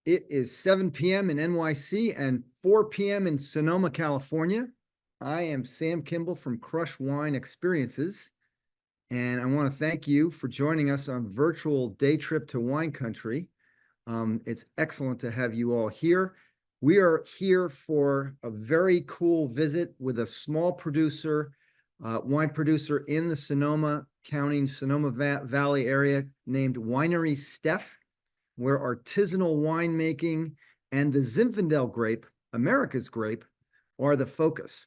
It is 7 p.m. in NYC and 4 p.m. in Sonoma, California. I am Sam Kimball from Crush Wine Experiences, and I want to thank you for joining us on virtual day trip to wine country. It's excellent to have you all here. We are here for a very cool visit with a small producer, wine producer in the Sonoma County, Sonoma Valley area named Winery Stef, where artisanal winemaking and the Zinfandel grape, America's grape, are the focus.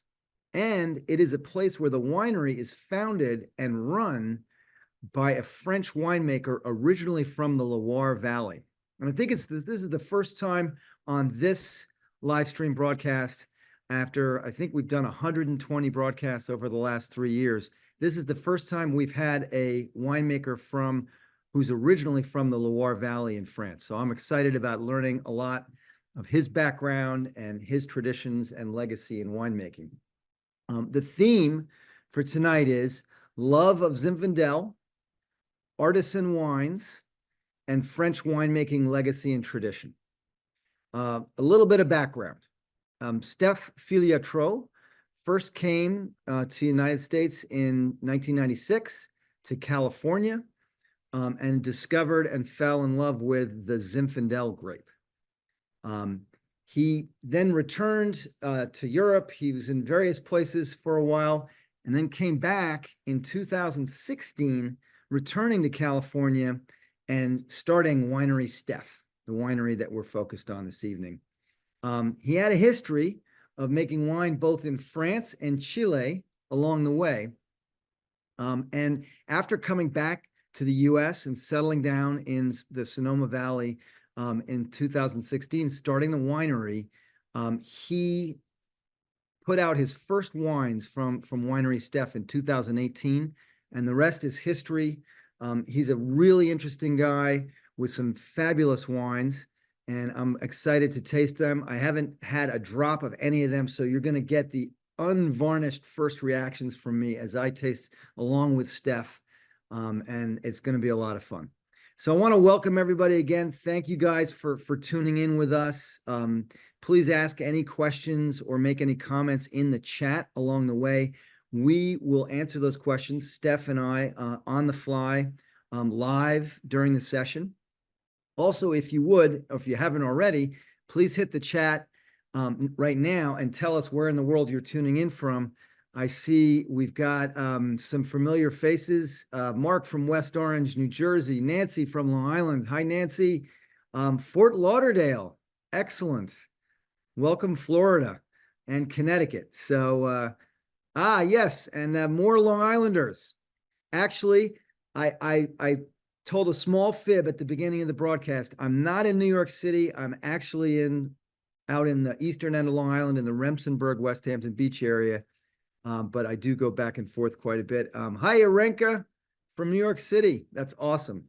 And it is a place where the winery is founded and run by a French winemaker originally from the Loire Valley. And I think this is the first time on this live stream broadcast after I think we've done 120 broadcasts over the last 3 years. This is the first time we've had a winemaker who's originally from the Loire Valley in France. So I'm excited about learning a lot of his background and his traditions and legacy in winemaking. The theme for tonight is love of Zinfandel, artisan wines, and French winemaking legacy and tradition. A little bit of background. Stef Filiatreau first came to the United States in 1996 to California, and discovered and fell in love with the Zinfandel grape. He then returned to Europe. He was in various places for a while, and then came back in 2016, returning to California and starting Winery Stef, the winery that we're focused on this evening. He had a history of making wine both in France and Chile along the way. And after coming back to the US and settling down in the Sonoma Valley in 2016, starting the winery, he put out his first wines from Winery Stef in 2018, and the rest is history. He's a really interesting guy with some fabulous wines, and I'm excited to taste them. I haven't had a drop of any of them, so you're going to get the unvarnished first reactions from me as I taste along with Stef. And it's going to be a lot of fun. So I want to welcome everybody again. Thank you guys for tuning in with us. Please ask any questions or make any comments in the chat along the way. We will answer those questions, Stef and I, on the fly, live during the session. Also, if you would, or if you haven't already, please hit the chat right now and tell us where in the world you're tuning in from. I see we've got some familiar faces. Mark from West Orange, New Jersey. Nancy from Long Island. Hi, Nancy. Fort Lauderdale. Excellent. Welcome, Florida and Connecticut. So, yes, and more Long Islanders. Actually, I told a small fib at the beginning of the broadcast. I'm not in New York City. I'm actually out in the eastern end of Long Island in the Remsenburg, West Hampton Beach area. But I do go back and forth quite a bit. Hi, Arenka from New York City. That's awesome.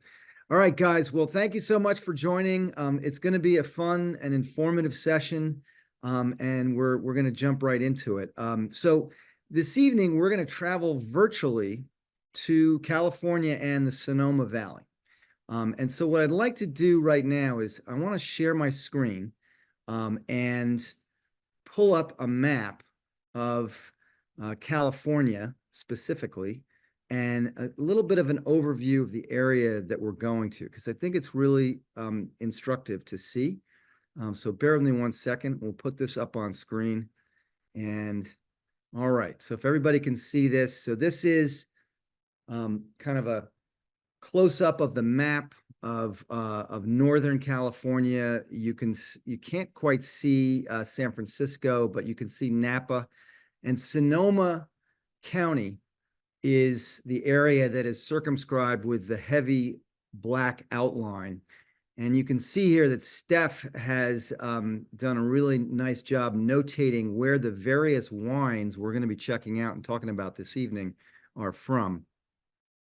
All right, guys. Well, thank you so much for joining. It's going to be a fun and informative session, and we're going to jump right into it. So this evening, we're going to travel virtually to California and the Sonoma Valley. And so what I'd like to do right now is I want to share my screen and pull up a map of California specifically, and a little bit of an overview of the area that we're going to, because I think it's really instructive to see. So bear with me 1 second. We'll put this up on screen. And all right, so if everybody can see this, so this is kind of a close-up of the map of Northern California. You can't quite see San Francisco, but you can see Napa. And Sonoma County is the area that is circumscribed with the heavy black outline. And you can see here that Stef has done a really nice job notating where the various wines we're going to be checking out and talking about this evening are from.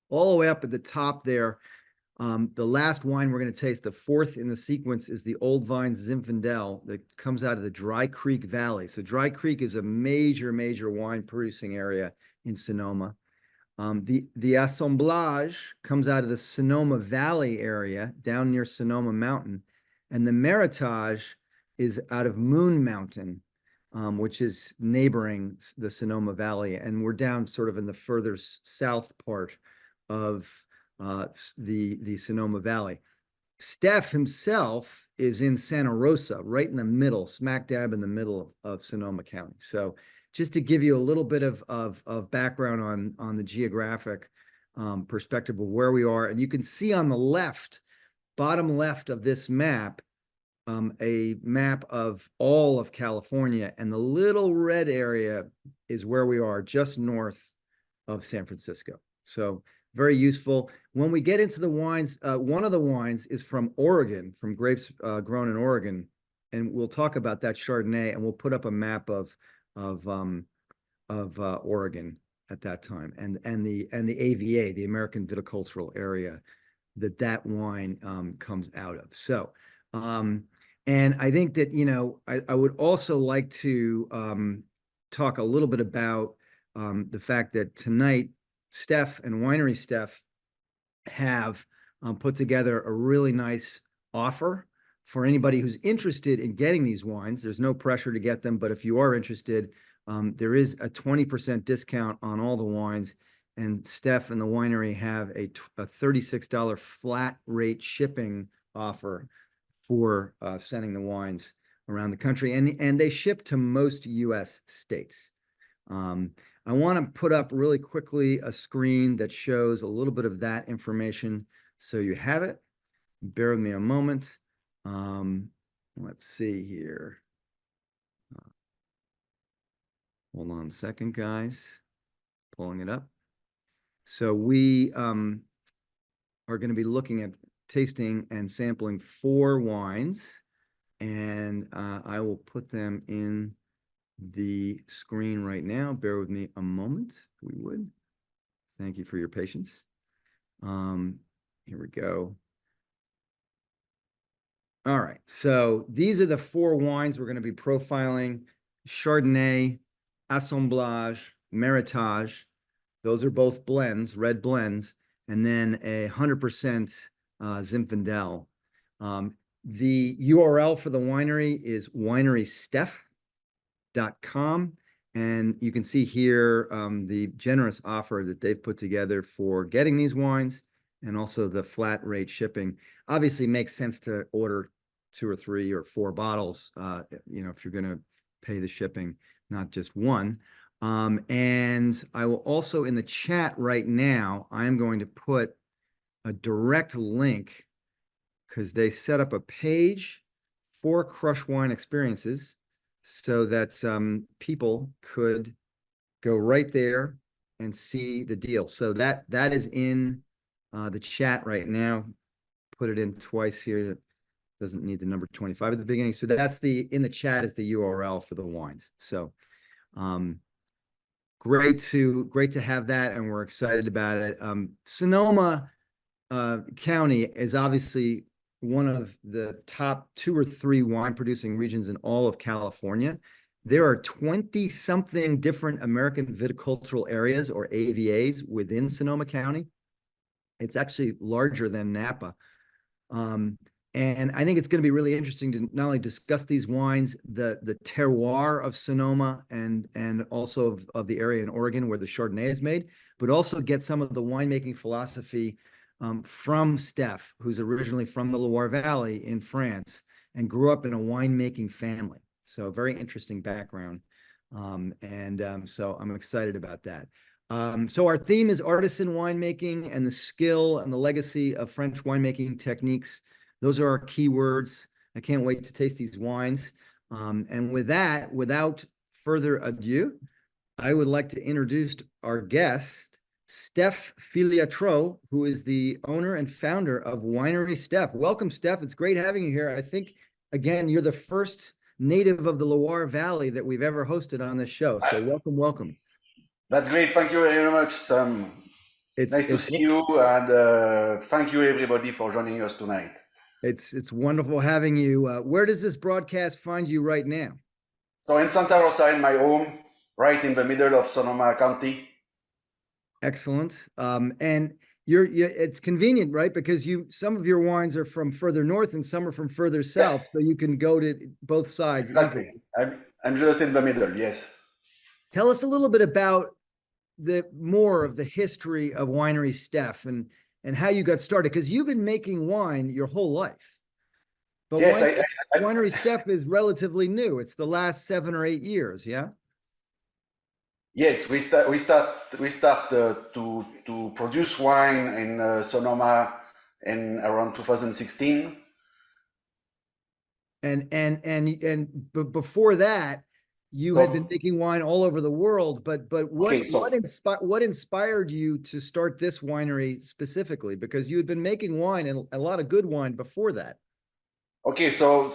All the way up at the top there, the last wine we're going to taste, the fourth in the sequence, is the Old Vine Zinfandel that comes out of the Dry Creek Valley. So Dry Creek is a major wine producing area in Sonoma. The Assemblage comes out of the Sonoma Valley area down near Sonoma Mountain. And the Meritage is out of Moon Mountain, which is neighboring the Sonoma Valley. And we're down sort of in the further south part of the Sonoma Valley. Stef himself is in Santa Rosa, right in the middle, smack dab in the middle of Sonoma County. So just to give you a little bit of background on the geographic perspective of where we are. And you can see on the left, bottom left of this map, a map of all of California. And the little red area is where we are, just north of San Francisco. So very useful. When we get into the wines, one of the wines is from Oregon, from grapes grown in Oregon. And we'll talk about that Chardonnay, and we'll put up a map of Oregon at that time, and the AVA, the American Viticultural Area, that wine comes out of. So, and I think that, you know, I would also like to talk a little bit about the fact that tonight, Stef and Winery Stef have put together a really nice offer for anybody who's interested in getting these wines. There's no pressure to get them, but if you are interested, there is a 20% discount on all the wines, and Stef and the winery have a $36 flat rate shipping offer for sending the wines around the country, and they ship to most U.S. states. I want to put up really quickly a screen that shows a little bit of that information, so you have it. Bear with me a moment. Let's see here. Hold on a second, guys. Pulling it up. So we are going to be looking at tasting and sampling 4 wines, and I will put them in the screen right now. Bear with me a moment, if we would. Thank you for your patience. Here we go. All right, so these are the 4 wines we're going to be profiling: Chardonnay, Assemblage, Meritage. Those are both blends, red blends, and then a 100% Zinfandel. The URL for the winery is winerystef.com, and you can see here the generous offer that they've put together for getting these wines, and also the flat rate shipping. Obviously makes sense to order 2 or 3 or 4 bottles, you know, if you're going to pay the shipping, not just one. And I will also, in the chat right now, I'm going to put a direct link, because they set up a page for Crush Wine Experiences so that people could go right there and see the deal. So that is in the chat right now. Put it in twice here. It doesn't need the number 25 at the beginning. So that's in the chat is the URL for the wines. So great to have that, and we're excited about it. Sonoma County is obviously one of the top 2 or 3 wine producing regions in all of California. There are 20-something different American viticultural areas, or AVAs, within Sonoma County. It's actually larger than Napa. And I think it's going to be really interesting to not only discuss these wines, the terroir of Sonoma, and also of the area in Oregon where the Chardonnay is made, but also get some of the winemaking philosophy from Stef, who's originally from the Loire Valley in France and grew up in a winemaking family. So very interesting background. So I'm excited about that. So our theme is artisan winemaking and the skill and the legacy of French winemaking techniques. Those are our key words. I can't wait to taste these wines. And with that, without further ado, I would like to introduce our guest, Stef Filiatro, who is the owner and founder of Winery Stef. Welcome, Stef. It's great having you here. I think, again, you're the first native of the Loire Valley that we've ever hosted on this show. So welcome, welcome. That's great. Thank you very much. Nice to see you, and thank you everybody for joining us tonight. It's wonderful having you. Where does this broadcast find you right now? So in Santa Rosa, in my home, right in the middle of Sonoma County. Excellent. And it's convenient, right? Because some of your wines are from further north and some are from further Yeah, south, so you can go to both sides easily. exactly. I'm just in the middle. Yes. Tell us a little bit about the more of the history of Winery Stef and how you got started, because you've been making wine your whole life. But Yes. Winery Stef is relatively new. It's the last 7 or 8 years, yeah? Yes. We start to produce wine in Sonoma in around 2016. But before that, you had been So making wine all over the world. But okay. what inspired you to start this winery specifically? Because you had been making wine and a lot of good wine before that. Okay, so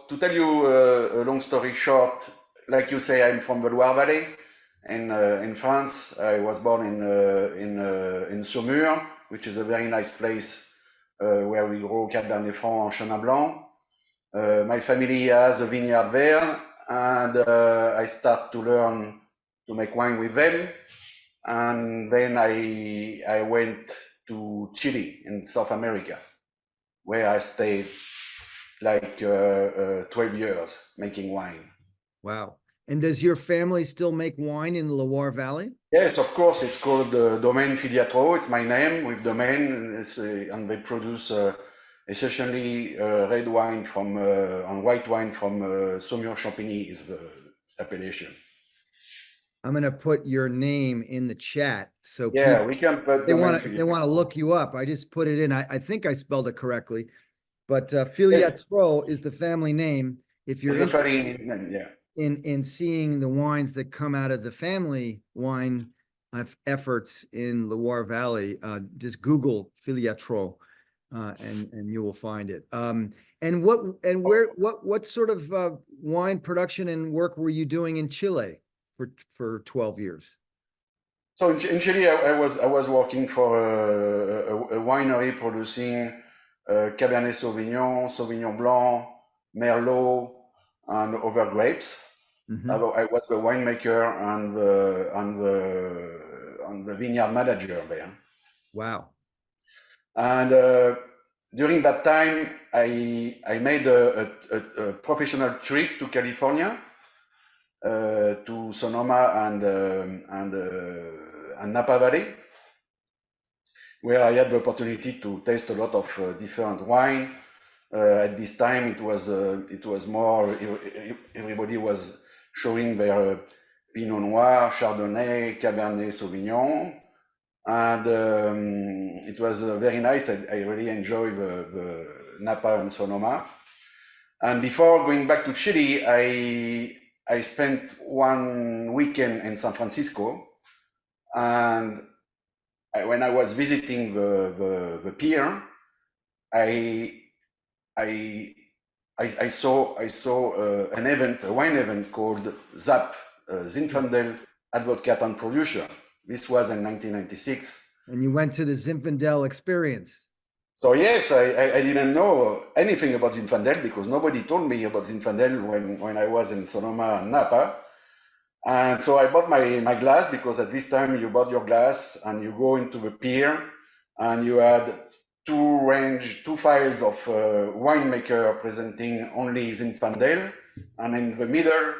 to tell you a long story short, like you say, I'm from the Loire Valley in France. I was born in Saumur, which is a very nice place where we grow Cabernet Franc and Chenin Blanc. My family has a vineyard there, and I start to learn to make wine with them. And then I went to Chile in South America, where I stayed like 12 years making wine. Wow. And does your family still make wine in the Loire Valley? Yes, of course, it's called Domaine Filiatro. It's my name with Domaine, and they produce essentially red wine from and white wine from Saumur Champigny is the appellation. I'm going to put your name in the chat so Yeah, people, we can put they Domaine want to, they want to Filiatro. look you up. I just put it in. I think I spelled it correctly, but Yes, Filiatro is the family name. If you're it's a interested very yeah. in seeing the wines that come out of the family wine efforts in Loire Valley, just Google Filiatro, and you will find it. And what sort of wine production and work were you doing in Chile for 12 years? So in Chile, I was working for a winery producing Cabernet Sauvignon, Sauvignon Blanc, Merlot, and other grapes. Mm-hmm. I was the winemaker and the vineyard manager there. Wow. And during that time, I made a professional trip to California, to Sonoma and Napa Valley, where I had the opportunity to taste a lot of different wine. At this time, it was more everybody was showing their Pinot Noir, Chardonnay, Cabernet Sauvignon, and it was very nice. I really enjoyed the Napa and Sonoma. And before going back to Chile, I spent one weekend in San Francisco, and when I was visiting the pier, I I I saw a wine event called ZAP, Zinfandel Advocate and Producer. This was in 1996. And you went to the Zinfandel experience. So yes, I didn't know anything about Zinfandel because nobody told me about Zinfandel when I was in Sonoma and Napa. And so I bought my glass because at this time you bought your glass and you go into the pier and you had two files of winemaker presenting only Zinfandel, and in the middle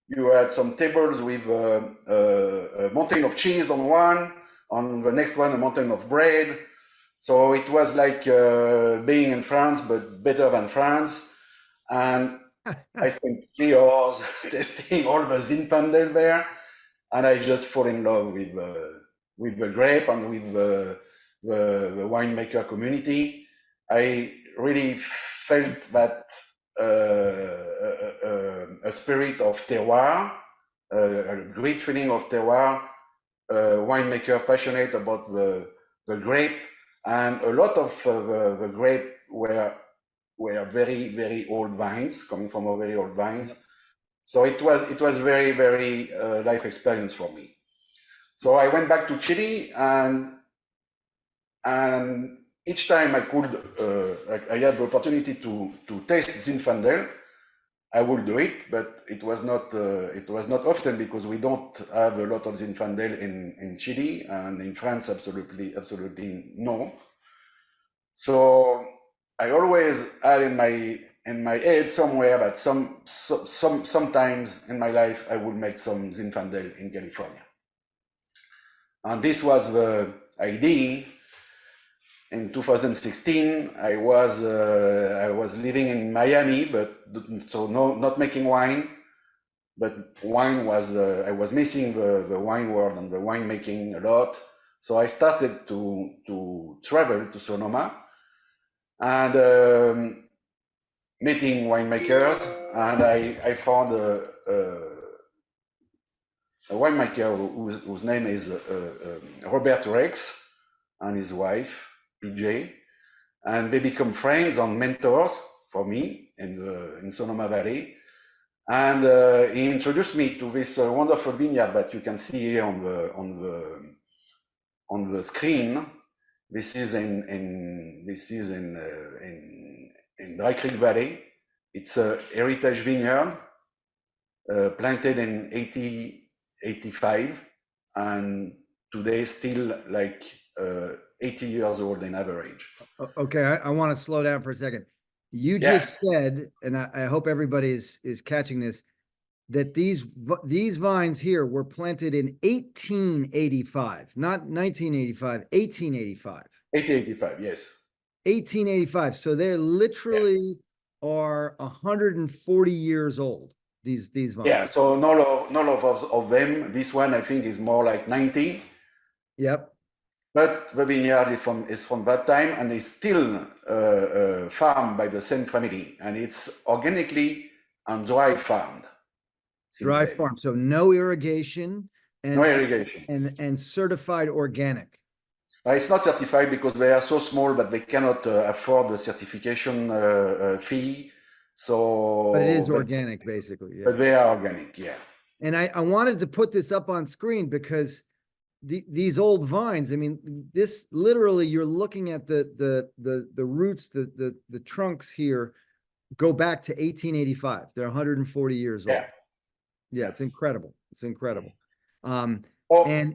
you had some tables with a mountain of cheese on one, on the next one a mountain of bread. So it was like being in France, but better than France. And I spent 3 hours testing all the Zinfandel there, and I just fall in love with the grape and with the winemaker community. I really felt that a spirit of terroir, a great feeling of terroir, winemaker passionate about the grape, and a lot of the grape were very, very old vines, coming from a very old vines. So it was very, very life experience for me. So I went back to Chile, and each time I could, I had the opportunity to taste Zinfandel. I will do it, but it was not often because we don't have a lot of Zinfandel in Chile, and in France, absolutely no. So I always had in my head somewhere that sometimes in my life I will make some Zinfandel in California, and this was the idea. In 2016, I was living in Miami, but so not making wine, but wine was I was missing the wine world and the winemaking a lot. So I started to travel to Sonoma and meeting winemakers, and I found a winemaker whose name is Robert Rex and his wife PJ, and they become friends and mentors for me in Sonoma Valley. And he introduced me to this wonderful vineyard that you can see here on the screen. This is in Dry Creek Valley. It's a heritage vineyard planted in 1885, and today still like 80 years old in average. Okay, I want to slow down for a second. You Yeah. just said, and I hope everybody is catching this, that these vines here were planted in 1885, not 1985, 1885. 1885, yes. 1885. So they literally are 140 years old, these vines. Yeah, so none of them. This one I think is more like 90. Yep. But the vineyard is from that time, and is still farmed by the same family, and it's organically and dry farmed. Dry farm, so no irrigation and no irrigation, and certified organic. It's not certified because they are so small, but they cannot afford the certification fee. So, but it is organic, basically. Yeah. But they are organic, yeah. And I wanted to put this up on screen because these old vines, I mean, this literally, you're looking at the roots, the trunks here go back to 1885. They're 140 years old. Yeah, it's incredible. It's incredible. And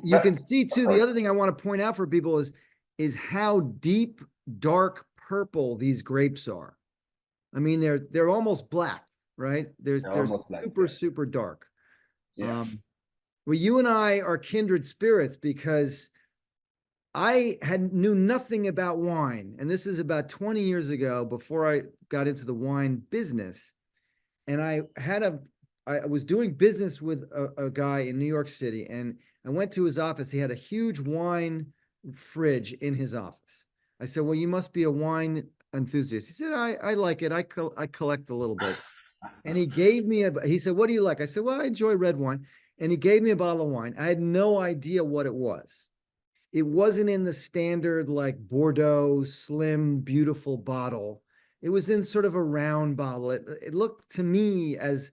you can see too, the other thing I want to point out for people is how deep, dark purple these grapes are. I mean, they're almost black, right? They're super dark. Yeah. Well, you and I are kindred spirits because I knew nothing about wine, and this is about 20 years ago before I got into the wine business. And I was doing business with a guy in New York City, and I went to his office. He had a huge wine fridge in his office. I said, "Well, you must be a wine enthusiast." He said, "I like it. I collect a little bit." And he gave me he said, "What do you like?" I said, "Well, I enjoy red wine." And he gave me a bottle of wine. I had no idea what it was. It wasn't in the standard like Bordeaux slim, beautiful bottle. It was in sort of a round bottle. It looked to me as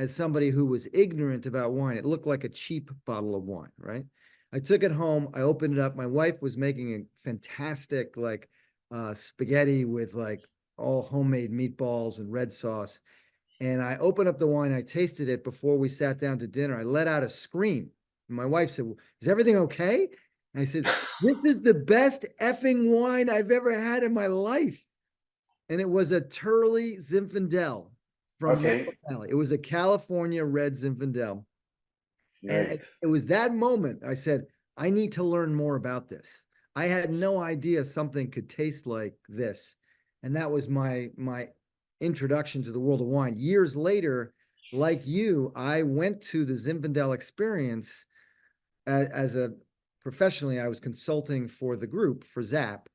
somebody who was ignorant about wine, it looked like a cheap bottle of wine, right? I took it home. I opened it up. My wife was making a fantastic like spaghetti with like all homemade meatballs and red sauce. And I opened up the wine. I tasted it before we sat down to dinner. I let out a scream. And my wife said, "Is everything okay?" And I said, "This is the best effing wine I've ever had in my life." And it was a Turley Zinfandel from Napa Valley. It was a California red Zinfandel. And it was that moment I said, I need to learn more about this. I had no idea something could taste like this. And that was my introduction to the world of wine. Years later, like you, I went to the Zinfandel experience professionally. I was consulting for the group for ZAP.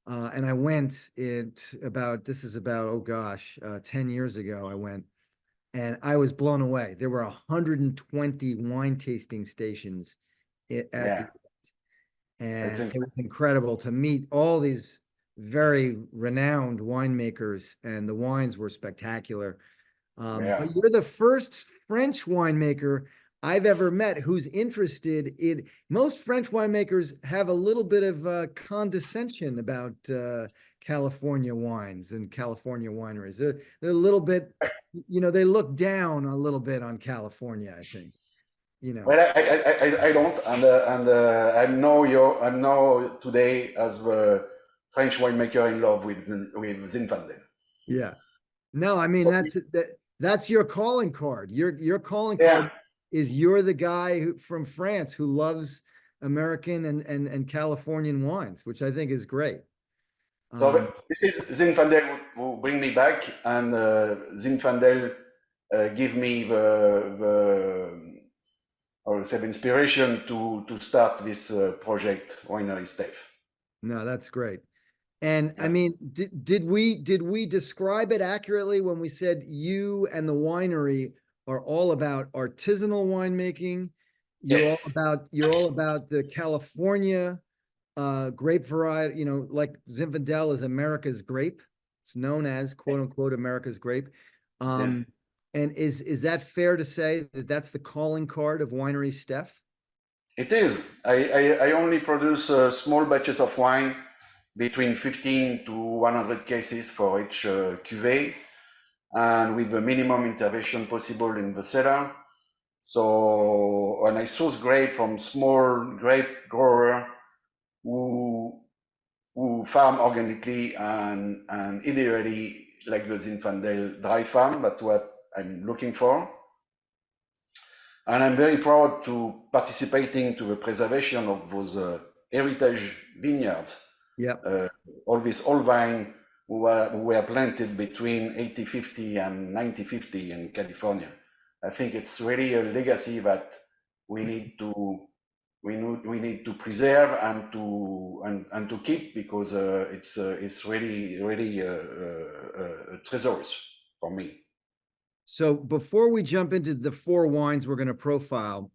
And I went this is about, 10 years ago, I went, and I was blown away. There were 120 wine tasting stations and it was incredible to meet all these very renowned winemakers, and the wines were spectacular. But you're the first French winemaker I've ever met who's interested in. Most French winemakers have a little bit of condescension about California wines and California wineries. They're a little bit, they look down a little bit on California, I think, Well, I don't, and I'm now today as the French winemaker in love with Zinfandel. Yeah. No, I mean So that's your calling card. Your calling yeah, card is you're the guy from France who loves American and Californian wines, which I think is great. so Um, this is Zinfandel who bring me back, and Zinfandel give me the or say inspiration to start this project Winery Stef. no, that's great. And I Yeah. mean, did we describe it accurately when we said you and the winery are all about artisanal winemaking? Yes. You're all about the California grape variety, like Zinfandel is America's grape. It's known as quote unquote America's grape. Yes. Um, and is that fair to say that that's the calling card of Winery Stef? It is. I only produce small batches of wine between 15 to 100 cases for each cuvée, and with the minimum intervention possible in the cellar. So, and I source grape from small grape grower who farm organically and ideally like the Zinfandel dry farm. That's what I'm looking for. And I'm very proud to participating to the preservation of those heritage vineyards. Yep. All these old vine who were planted between 1850 and 1950 in California. I think it's really a legacy that we need to we need to preserve and to keep, because it's really treasures for me. So before we jump into the four wines we're going to profile,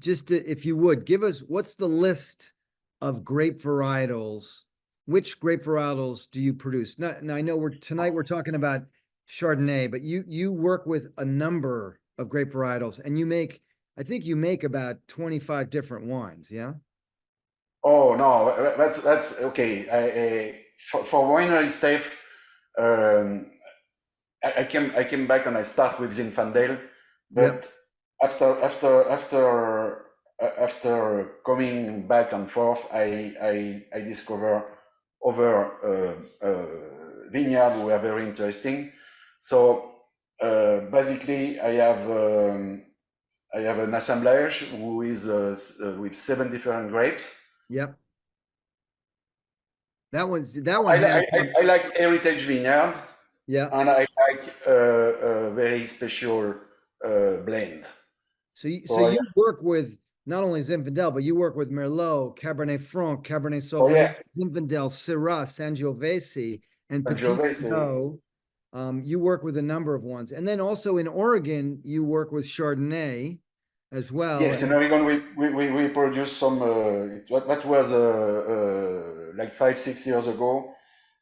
if you would give us what's the list of grape varietals? Which grape varietals do you produce? Now I know we're talking about Chardonnay, but you work with a number of grape varietals, and I think you make about 25 different wines. Yeah. Oh no, that's okay. For winery stuff, um, I came back and I start with Zinfandel, Yep. but after coming back and forth, I discover other vineyard who are very interesting. So basically, I have an assemblage who is with 7 different grapes. Yep. That I, one li- has I like heritage vineyard, yeah. and I like a very special blend. So So you work with not only Zinfandel, but you work with Merlot, Cabernet Franc, Cabernet oh Sauvignon, yeah, Zinfandel, Syrah, Sangiovese, and Petit Sangiovese. Verdot. You work with a number of ones, and then also in Oregon, you work with Chardonnay as well. Yes, in Oregon we produced some. What was like 5 6 years ago,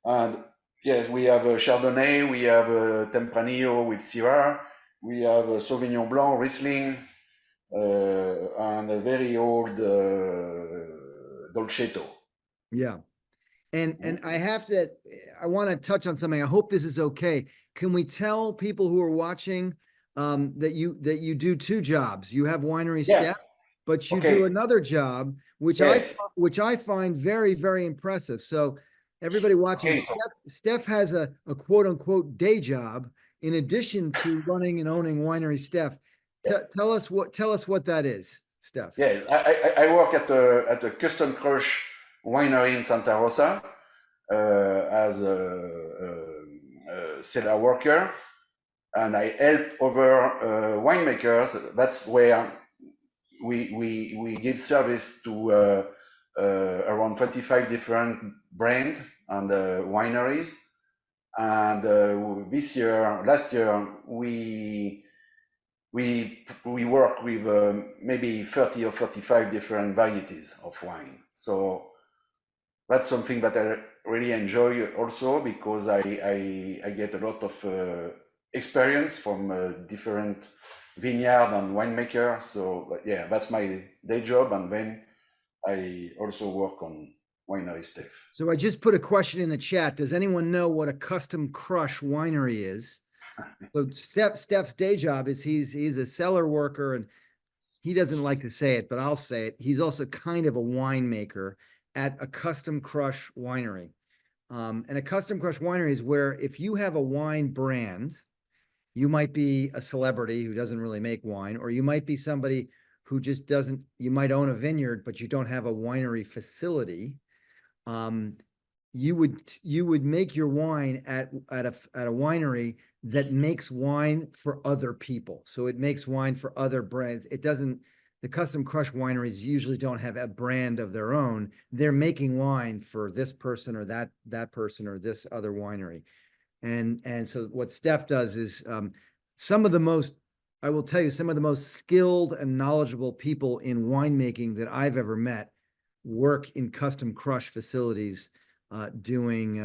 and yes, we have a Chardonnay, we have a Tempranillo with Syrah, we have a Sauvignon Blanc, Riesling, and a very old Dolcetto. Yeah. And I want to touch on something. I hope this is okay. Can we tell people who are watching that you do two jobs? You have Winery Yeah. Step, but you do Okay. another job Yes. which I find very, very impressive. So everybody watching, Okay. So Steph has a quote unquote day job in addition to running and owning Winery Steph. yeah, Tell us what that is, Steph. yeah. I work at a custom crush winery in Santa Rosa as a cellar worker, and I help other winemakers. That's where we give service to around 25 different brands and wineries. And last year, we work with maybe 30 or 35 different varieties of wine. So that's something that I really enjoy also, because I get a lot of experience from different vineyard and winemaker. So but yeah, that's my day job, and then I also work on winery stuff. So I just put a question in the chat. Does anyone know what a custom crush winery is? So Stef's day job is he's a cellar worker, and he doesn't like to say it, but I'll say it. He's also kind of a winemaker at a custom crush winery. And a custom crush winery is where if you have a wine brand, you might be a celebrity who doesn't really make wine, or you might be somebody who just doesn't, you might own a vineyard, but you don't have a winery facility. You would make your wine at a winery that makes wine for other people. So it makes wine for other brands. It doesn't, the custom crush wineries usually don't have a brand of their own. They're making wine for this person or that person or this other winery. And so what Stef does is some of the most, I will tell you, some of the most skilled and knowledgeable people in winemaking that I've ever met work in custom crush facilities doing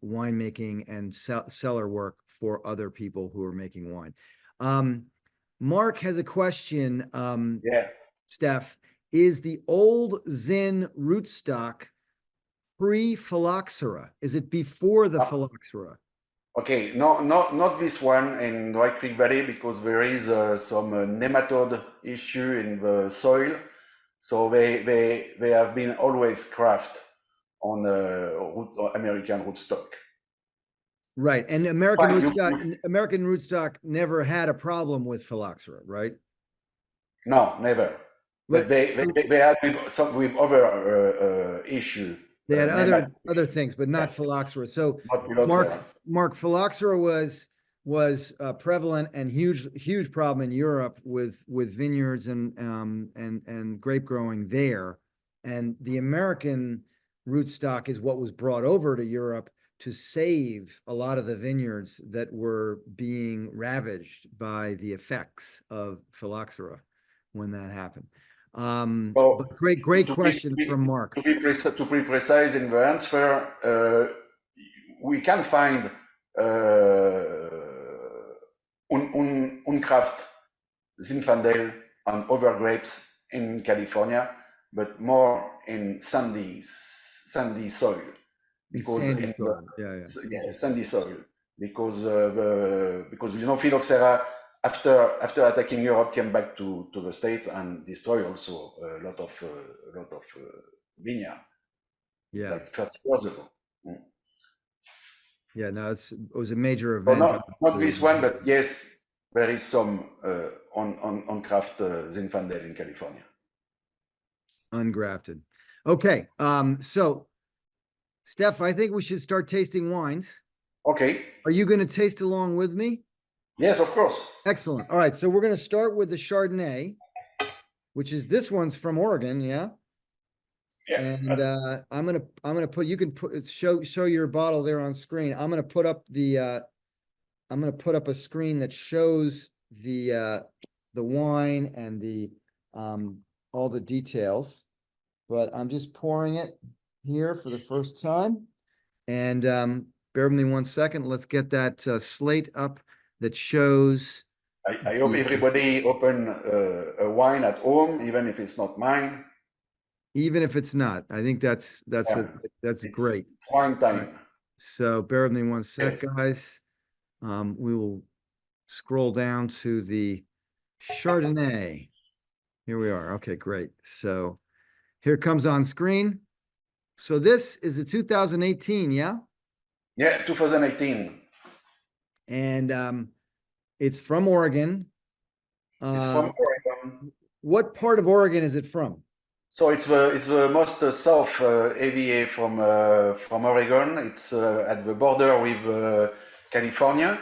winemaking and cellar work for other people who are making wine. Mark has a question, Yeah. Stef. Is the old Zin rootstock pre-phylloxera? Is it before the phylloxera? Okay, no, not this one in White Creek Valley because there is some nematode issue in the soil. So they have been always craft on American rootstock. Right, and Fine, American rootstock never had a problem with phylloxera, right? no, never. But they had with other issue. They had other things, but not phylloxera. So not phylloxera. Mark, phylloxera was prevalent and huge problem in Europe with vineyards and grape growing there. And the American rootstock is what was brought over to Europe to save a lot of the vineyards that were being ravaged by the effects of phylloxera when that happened. So But great question from Mark. To be precise in the answer, we can find uncraft Zinfandel and other grapes in California, but more in sandy soil because sandy soil. Sandy soil because phylloxera after attacking Europe came back to the States and destroyed also a lot of vineyard. Yeah, like 30 years ago. Yeah, no, it was a major event. So not this one, but yes, there is some on craft Zinfandel in California. Ungrafted. Okay, so Stef, I think we should start tasting wines. Okay. Are you going to taste along with me? Yes, of course. Excellent. All right, so we're going to start with the Chardonnay, which is this one's from Oregon, yeah. Yeah. And I'm gonna put, you can show your bottle there on screen. I'm gonna put up the I'm gonna put up a screen that shows the wine and the all the details, but I'm just pouring it here for the first time. And bear with me 1 second. Let's get that slate up that shows. I hope everybody open a wine at home, even if it's not mine. Even if it's not, I think that's great. It's wine time. So bear with me 1 sec, guys. We will scroll down to the Chardonnay. Here we are. Okay, great. So here it comes on screen. So this is a 2018, yeah? Yeah, 2018. And it's from Oregon. It's from Oregon. What part of Oregon is it from? So it's the most south AVA from Oregon. It's at the border with California,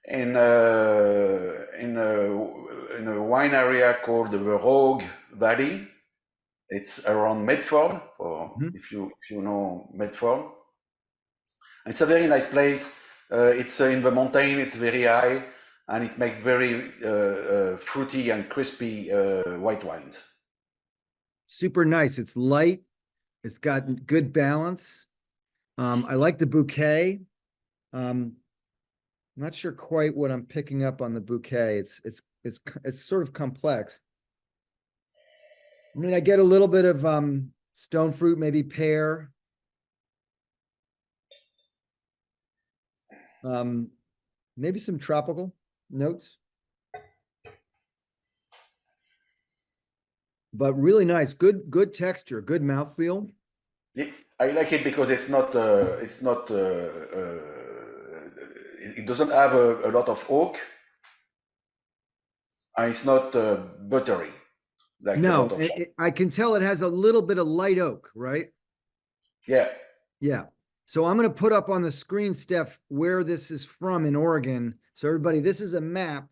in a wine area called the Rogue Valley. It's around Medford, if you know Medford. It's a very nice place. It's in the mountain. It's very high, and it makes very fruity and crispy white wines. Super nice. It's light. It's got good balance. I like the bouquet. The not sure quite what I'm picking up on the bouquet. It's sort of complex. I mean, I get a little bit of stone fruit, maybe pear. Um, maybe some tropical notes. But really nice, good texture, good mouthfeel. Yeah, I like it because it doesn't have a lot of oak, and it's not buttery like a lot No, of. I can tell it has a little bit of light oak, right? Yeah. Yeah. So I'm going to put up on the screen, Steph, where this is from in Oregon. So everybody, this is a map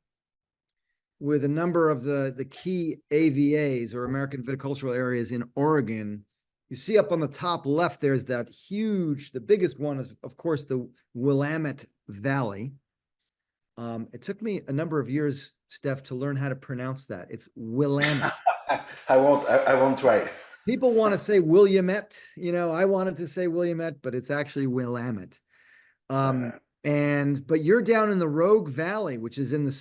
with a number of the key AVAs or American viticultural areas in Oregon. You see up on the top left, there's that huge, the biggest one is, of course, the Willamette Valley. It took me a number of years, Steph, to learn how to pronounce that. It's Willamette. I won't try. People want to say Williamette, I wanted to say Williamette, but it's actually Willamette. Uh, But you're down in the Rogue Valley, which is in the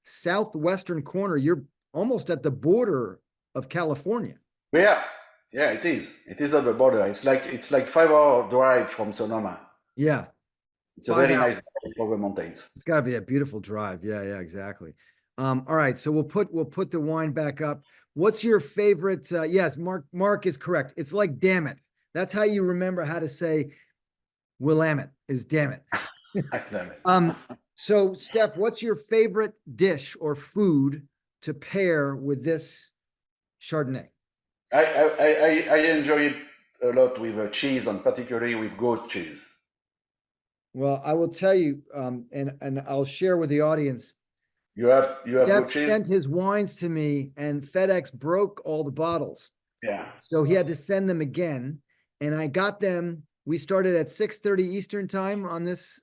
southwestern corner. You're almost at the border of California. yeah, yeah, it is. It is at the border. It's like 5 hour drive from Sonoma. Yeah. It's a very nice drive over mountains. It's got to be a beautiful drive. Yeah, exactly. All right, so we'll put the wine back up. What's your favorite? Yes, Mark is correct. It's like damn it. That's how you remember how to say Willamette is damn it. Damn it. So Steph, what's your favorite dish or food to pair with this Chardonnay? I enjoy it a lot with cheese, and particularly with goat cheese. Well, I will tell you, and I'll share with the audience. You have Jeff goat cheese? sent his wines to me, and FedEx broke all the bottles. Yeah. So he had to send them again, and I got them. We started at 6:30 Eastern time on this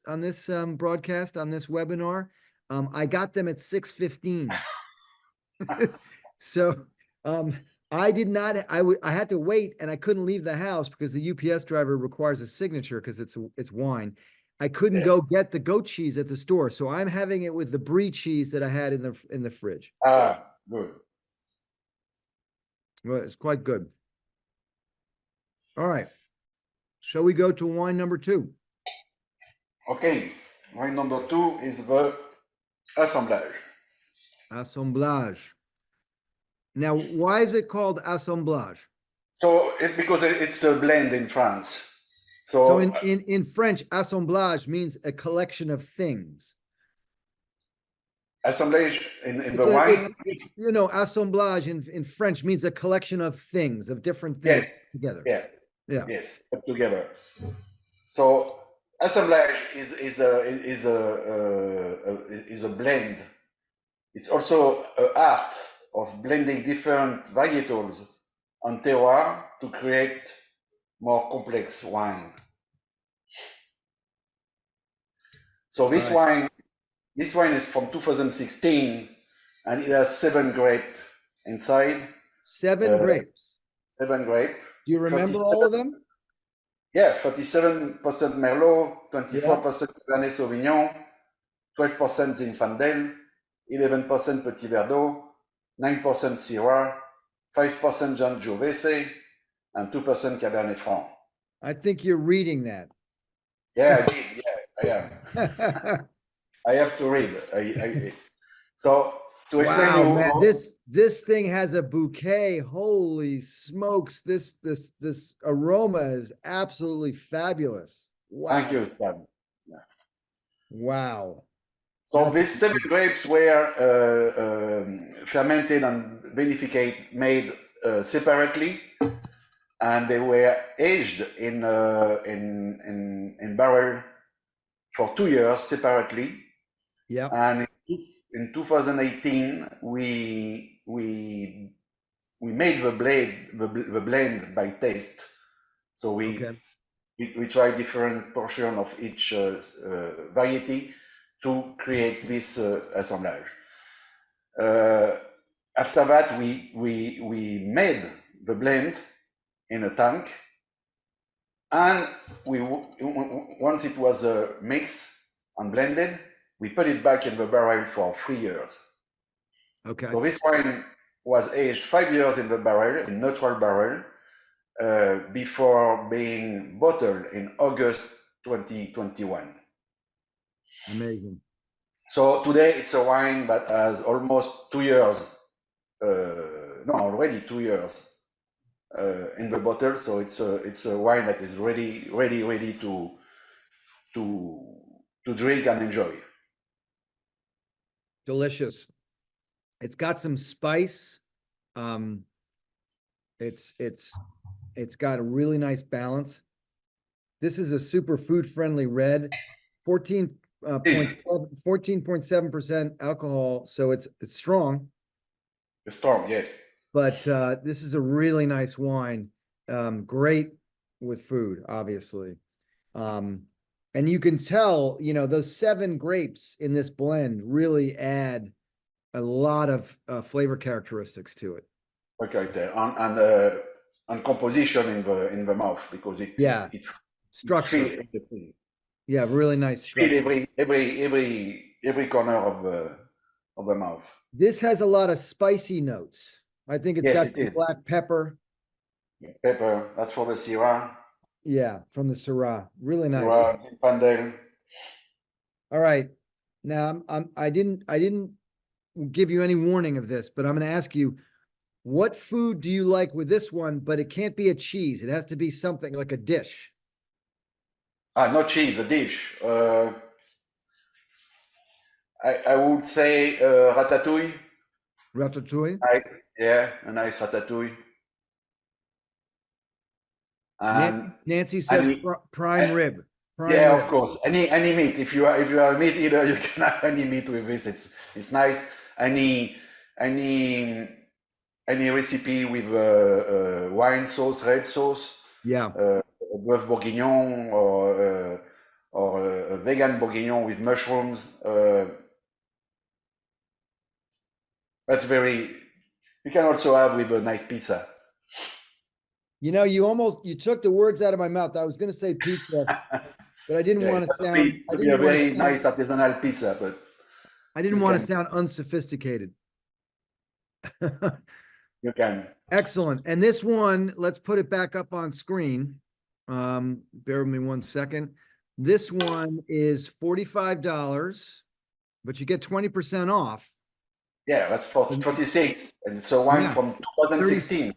broadcast, on this webinar. I got them at 6:15. So I did not. I had to wait, and I couldn't leave the house because the UPS driver requires a signature because it's wine. I couldn't go get the goat cheese at the store, so I'm having it with the brie cheese that I had in the fridge. Good. Well, it's quite good. All right. Shall we go to wine number 2? Okay. Wine number 2 is the assemblage. Assemblage. Now, why is it called assemblage? So because it's a blend in France. So in French, assemblage means a collection of things. Assemblage in the wine. Assemblage in French means a collection of things, of different things together. Yeah. Yeah. Yes, put together. So assemblage is a blend. It's also an art of blending different varietals on terroir to create more complex wine. So this wine is from 2016, and it has 7 grapes inside. 7 grapes. 7 grapes. Do you remember all of them? Yeah, 37% Merlot, 24% Cabernet Sauvignon, 12% Zinfandel, 11% Petit Verdot, 9% Syrah, 5% Sangiovese, and 2% Cabernet Franc. I think you're reading that. Yeah, I did. Yeah, I am. I have to read. So to explain Wow, you, man, this thing has a bouquet. Holy smokes! This aroma is absolutely fabulous. Wow. Thank you, Stan. Yeah. Wow. So these 7 grapes were fermented and made separately, and they were aged in barrel for 2 years separately. Yeah. And in 2018, we made the blend by taste. So we tried different portion of each variety to create this assemblage. After that, we made the blend in a tank, and once it was mixed, and blended. We put it back in the barrel for 3 years. Okay. So this wine was aged 5 years in the barrel, in neutral barrel, before being bottled in August 2021. Amazing. So today it's a wine that has almost 2 years, no, already 2 years in the bottle. So it's a wine that is ready to drink and enjoy. Delicious. It's got some spice. It's got a really nice balance. This is a super food friendly red, 14.7% alcohol. So it's strong, It's strong, yes. but this is a really nice wine. Great with food, obviously. And you can tell, those 7 grapes in this blend really add a lot of flavor characteristics to it. Okay, and composition in the mouth, because it Structure. fills everything. Yeah, really nice structure. Every corner of the mouth. This has a lot of spicy notes. I think it's got some black pepper. Pepper, that's for the Syrah. Yeah, from the Syrah. Really nice. Syrah, Zinfandel. All right. Now I didn't give you any warning of this, but I'm going to ask you, what food do you like with this one? But it can't be a cheese. It has to be something like a dish. Not cheese, a dish. I would say ratatouille. Ratatouille? Yeah, a nice ratatouille. And Nancy says prime rib. Of course. Any meat. If you are a meat eater, you can have any meat with this. It's nice. Any recipe with wine sauce, red sauce. Yeah. Boeuf bourguignon or a vegan bourguignon with mushrooms. That's very. You can also have with a nice pizza. You took the words out of my mouth. I was going to say pizza, but I didn't want to sound. It would be a very nice artisanal pizza, but I didn't want to sound unsophisticated. You can. Excellent. And this one, let's put it back up on screen. Bear with me 1 second. This one is $45, but you get 20% off. Yeah, that's for 36, and it's a wine from 2016.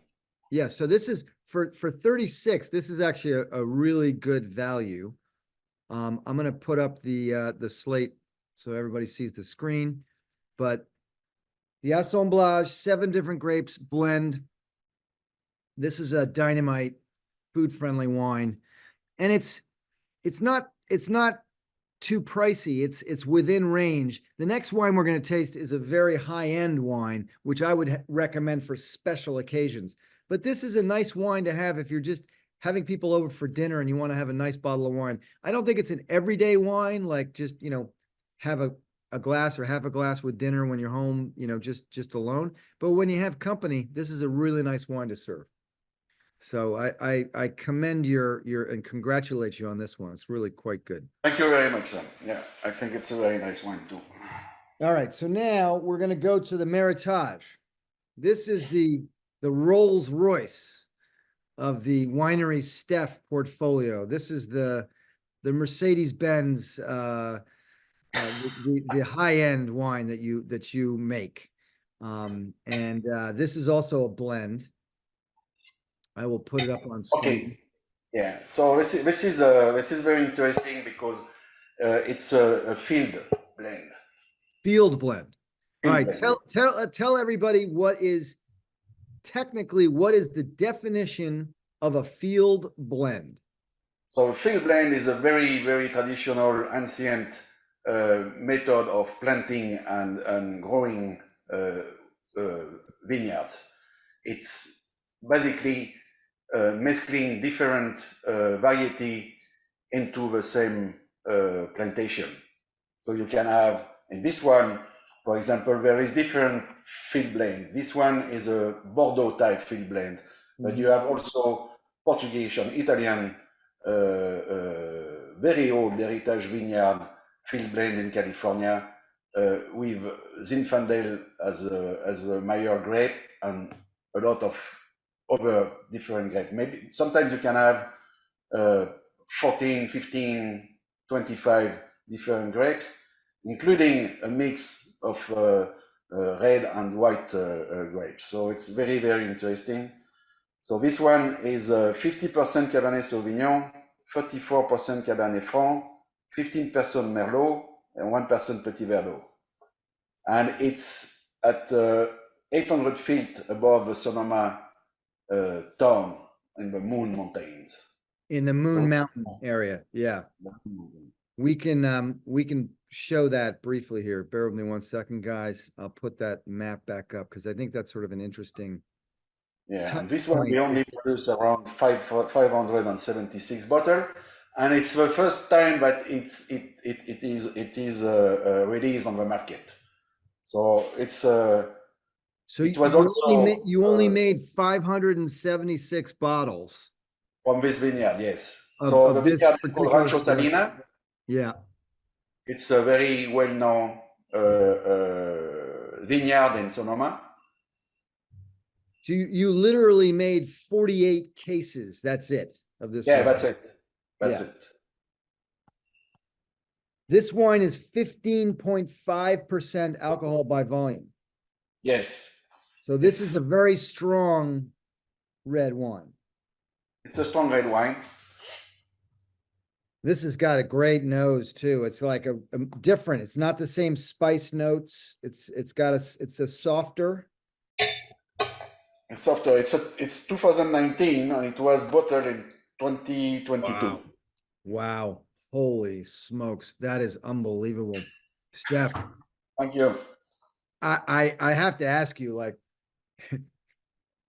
Yeah, so this is for 36. This is actually a really good value. I'm going to put up the slate so everybody sees the screen. But the assemblage, 7 different grapes blend. This is a dynamite, food-friendly wine, and it's not too pricey. It's within range. The next wine we're going to taste is a very high-end wine, which I would recommend for special occasions. But this is a nice wine to have if you're just having people over for dinner and you want to have a nice bottle of wine. I don't think it's an everyday wine, like just, have a glass or half a glass with dinner when you're home, just alone. But when you have company, this is a really nice wine to serve. So I commend your and congratulate you on this one. It's really quite good. Thank you very much, Sam. Yeah, I think it's a very nice wine too. All right, so now we're going to go to the Meritage. This is the Rolls Royce of the Winery Stef portfolio. This is the Mercedes-Benz, the high-end wine that you make. And this is also a blend. I will put it up on screen. Okay. Yeah. So this is very interesting because it's a field blend. Field blend. All right. Tell everybody what is the definition of a field blend. So a field blend is a very, very traditional, ancient method of planting and growing vineyards. It's basically mescling different variety into the same plantation. So you can have, in this one, for example, there is different field blend. This one is a Bordeaux type field blend, but you have also Portuguese and Italian very old heritage vineyard field blend in California with Zinfandel as a major grape and a lot of other different grapes. Maybe sometimes you can have 14, 15, 25 different grapes, including a mix of red and white grapes. So it's very, very interesting. So this one is 50% Cabernet Sauvignon, 34% Cabernet Franc, 15% Merlot, and 1% Petit Verdot. And it's at 800 feet above the Sonoma town in the Moon Mountains. In the Moon So, Mountain area. Yeah. We can show that briefly here. Bear with me one second, guys. I'll put that map back up because I think that's sort of an interesting. Yeah, and this one we only produce around 576 bottles, and it's the first time that it is released on the market. So it's So it was you only made 576 bottles from this vineyard, yes. of, so of the this vineyard is called particular Rancho Salina. Yeah. It's a very well-known vineyard in Sonoma. So you literally made 48 cases. That's it of this. Yeah, wine. that's it. That's Yeah. it. This wine is 15.5% alcohol by volume. Yes. So this is a very strong red wine. It's a strong red wine. This has got a great nose too. It's like a different. It's not the same spice notes. It's a softer. It's softer. It's 2019 and it was bottled in 2022. Wow. Holy smokes. That is unbelievable. Stef, Thank you. I have to ask you, like,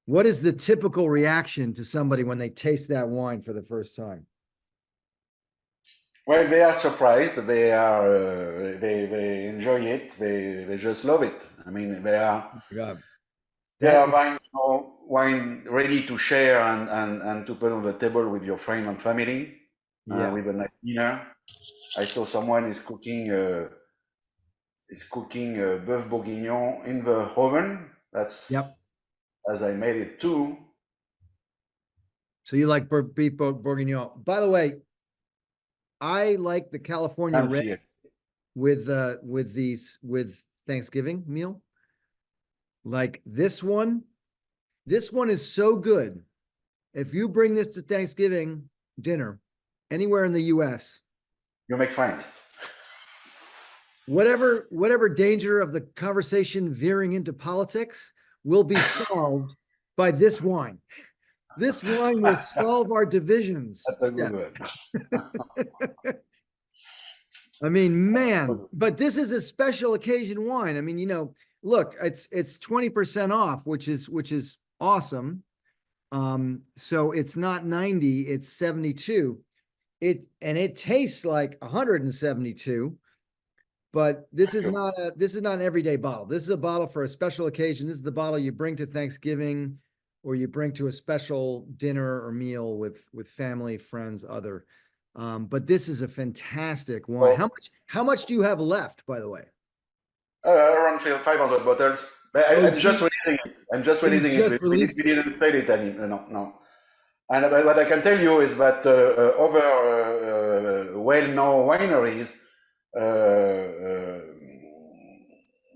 what is the typical reaction to somebody when they taste that wine for the first time? Well, they are surprised. They they enjoy it. They just love it. I mean, they are buying wine ready to share and to put on the table with your friend and family. With a nice dinner. I saw someone is cooking bœuf bourguignon in the oven. That's as I made it too. So you like beef bourguignon? By the way, I like the California red with Thanksgiving meal. Like this one is so good. If you bring this to Thanksgiving dinner anywhere in the US, you make friends. Whatever danger of the conversation veering into politics will be solved by this wine. This wine will solve our divisions. That's a good one. I mean, man, but this is a special occasion wine. I mean, you know, look, it's 20% off, which is awesome. So it's not 90, it's 72. It tastes like 172, but this is not an everyday bottle. This is a bottle for a special occasion. This is the bottle you bring to Thanksgiving or you bring to a special dinner or meal with family, friends, other. But this is a fantastic wine. How much do you have left, by the way? Around 500 bottles. But I'm just releasing it. We didn't sell it anymore. No. And what I can tell you is that other well-known wineries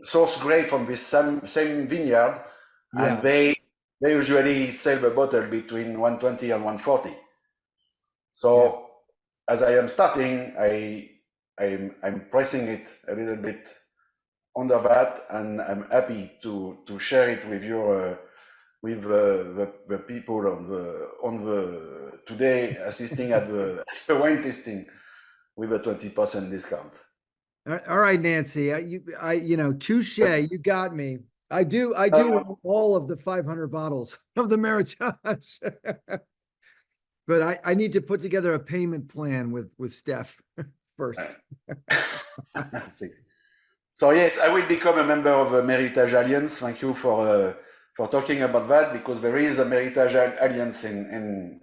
source grape from this same vineyard, and they usually sell the bottle between 120 and 140. So as I am starting, I'm pressing it a little bit under that, and I'm happy to share it with your with the people on the today assisting at the wine tasting with a 20% discount. All right, Nancy, you know, touche, you got me. I do want all of the 500 bottles of the Meritage. But I need to put together a payment plan with Stef first. So yes, I will become a member of the Meritage Alliance. Thank you for talking about that, because there is a Meritage Alliance in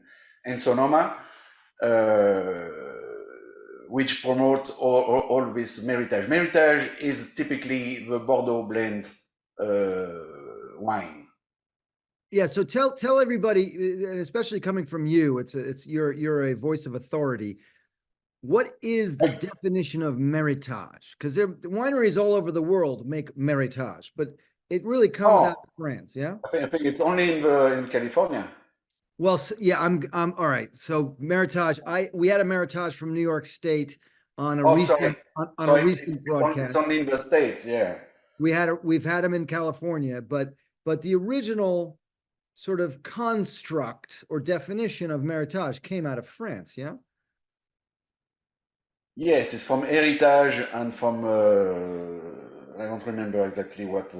Sonoma. which promote all this meritage. Meritage is typically the Bordeaux blend wine. Yeah, so tell everybody, and especially coming from you, you're a voice of authority. What is the definition of meritage? Because wineries all over the world make meritage, but it really comes out Oh, of France, yeah? I think it's only in California. Well, yeah, I'm all right. So meritage, we had a meritage from New York State on a Oh, sorry. recent on So a it's recent it's broadcast. only in the States, yeah. We've had them in California, but the original sort of construct or definition of meritage came out of France, yeah? Yes, it's from Heritage and from I don't remember exactly what